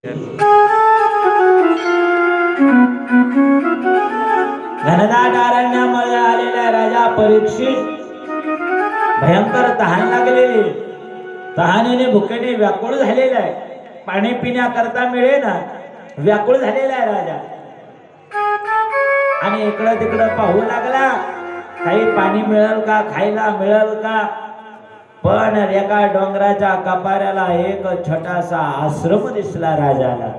घनदाट अरण्यामध्ये आलेला राजा परीक्षित भयंकर तहान लागलेली, तहानेने भुकेने व्याकुळ झालेला आहे. पाणी पिण्याकरता मिळेना, व्याकुळ झालेला आहे राजा. आणि इकडं तिकडं पाहू लागला, काही पाणी मिळेल का, खायला मिळेल का. पण एका डोंगराच्या कपाऱ्याला एक छोटासा आश्रम दिसला राजाला.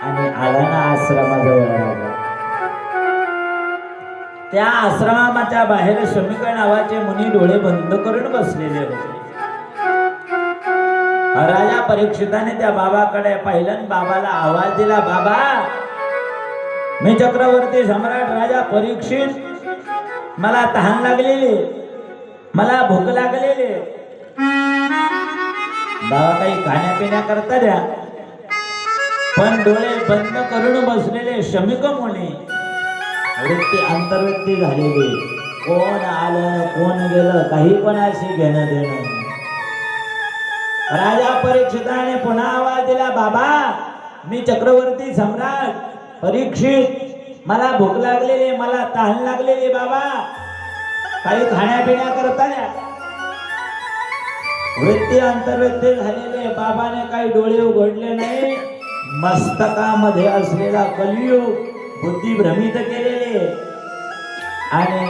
आणि आला ना आश्रमाजवळ राजा. त्या आश्रमाच्या बाहेर शमिक नावाचे मुनी डोळे बंद करून बसलेले होते. राजा परीक्षिताने त्या बाबाकडे पाहिलं, बाबाला आवाज दिला, बाबा मी चक्रवर्ती सम्राट राजा परीक्षित, मला तहान लागलेली, मला भूक लागलेली, बाबा काही खाण्यापिण्या करता द्या. पण डोळे बंद करून बसलेले शमिक मुनी, वृत्ती अंतर्वृत्ती झालेली, कोण आलं कोण गेलं काही कोणाशी घेणं देणं. राजा परीक्षिताने पुन्हा आवाज दिला, बाबा मी चक्रवर्ती सम्राट परीक्षित, मला भूक लागलेली, मला तहान लागलेली, बाबा काही खाण्यापिण्या करता द्या. वृत्ती अंतर्वृत्ती झालेले बाबाने काही डोळे उघडले नाही. मस्तकामध्ये असलेला कलियुग बुद्धी भ्रमित केलेले. आणि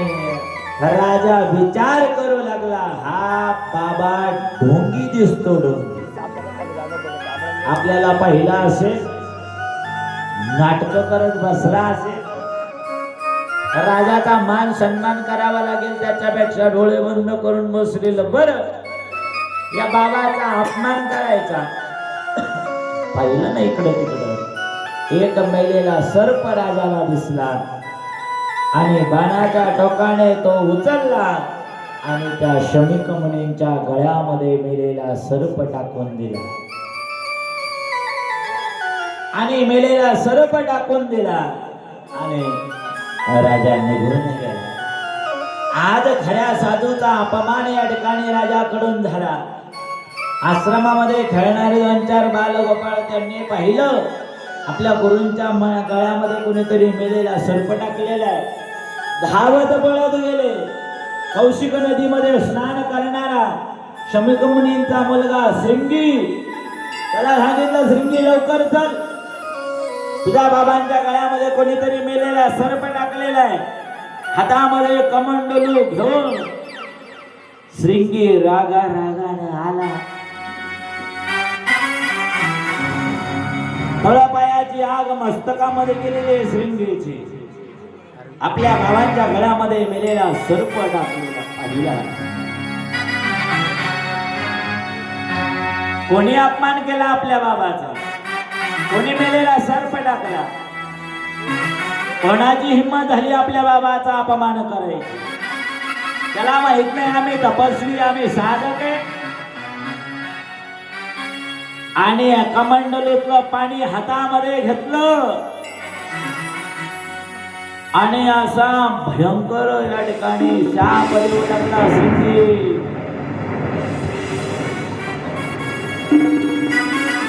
राजा विचार करू लागला, हा बाबा ढोंगी दिसतो, ढोंगी. आपल्याला पाहिला असेल, नाटक करत बसला असेल, राजाचा मान सन्मान करावा लागेल, त्याच्यापेक्षा डोळे बंद करून बसलेलं बरं. या बाबाचा अपमान करायचा. पाहिलं ना इकडे तिकडं, एक मेलेला सर्प राजाला दिसला आणि बाणाच्या टोकाने तो उचलला आणि त्या शमिक मुनींच्या गळ्यामध्ये मेलेला सर्प टाकून दिला. आणि मेलेला सर्प टाकून दिला आणि राजा निघून गेला. आज खऱ्या साधूचा अपमान या ठिकाणी राजाकडून झाला. आश्रमामध्ये खेळणारे 2-4 बालगोपाळ त्यांनी पाहिलं, आपल्या गुरूंच्या गळ्यामध्ये कोणीतरी मेलेला सर्प टाकलेला आहे. धावत पळत गेले. कौशिक नदीमध्ये स्नान करणारा शमिक मुनींचा मुलगा श्रृंगी, त्याला सांगितलं, श्रृंगी लवकर चल, तुझ्या बाबांच्या गळ्यामध्ये कोणीतरी मेलेला सर्प टाकलेला आहे. हातामध्ये कमंडलू घेऊन श्रृंगी रागानं आला. तळपायाची आग मस्तकामध्ये गेलेली श्रृंगीची, आपल्या भावांच्या गळ्यामध्ये मेलेला सर्प टाकलेला पाहिला. कोणी अपमान केला आपल्या बाबाचा, कोणी मेलेला सर्प टाकला. कोणाची हिंमत झाली आपल्या बाबाचा अपमान करायची. त्याला माहित नाही आम्ही तपस्वी, आम्ही साधक आहे. आणि कमंडलूतलं पाणी हातामध्ये घेतलं आणि असा भयंकर या ठिकाणी शाप देऊ लागला. श्रृंगी,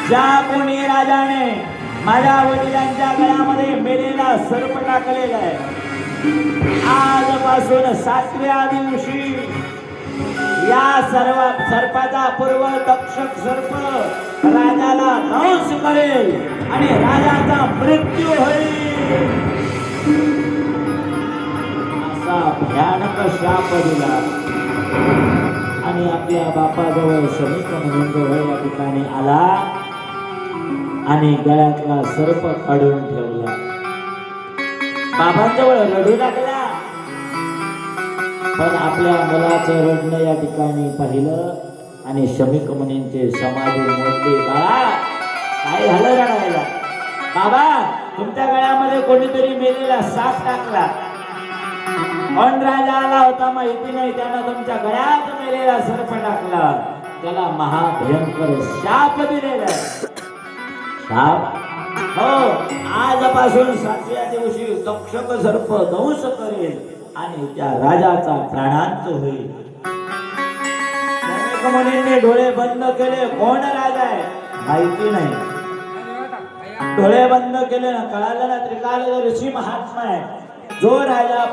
ज्या कोणी राजाने माझ्या वडिलांच्या गळ्यामध्ये मेलेला सर्प टाकलेला आहे, आजपासून 7व्या दिवशी या सर्पाचा पूर्व तक्षक सर्प राजाला दंश करेल आणि राजाचा मृत्यू होईल. असा भयानक शाप दिला. आणि आपल्या बापाजवळ शमिक मुनींजवळ या ठिकाणी आला आणि गळ्यातला सर्प काढून ठेवला. बाबांजवळ रडू लागला. पण आपल्या मुलाचं रडणं या ठिकाणी पाहिलं आणि शमिक मुनींचे समाधी मोडली. बाळा काय झालं रडायला? बाबा तुमच्या गळ्यामध्ये कोणीतरी मेलेला साप टाकला. पण राजा आला होता माहिती नाही, त्यानं तुमच्या गळ्यात मेलेला सर्प टाकला. त्याला महाभयंकर शाप दिलेला. शाप हो, आजपासून 7व्या दिवशी तक्षक सर्प दंश करेल आणि त्या राजाचा प्राणांत होईल. मुनींनी डोळे बंद केले. कोण राजा आहे माहिती नाही. डोळे बंद केले ना कळालं ना त्रिकाल ऋषी महात्मा आहे जो राजा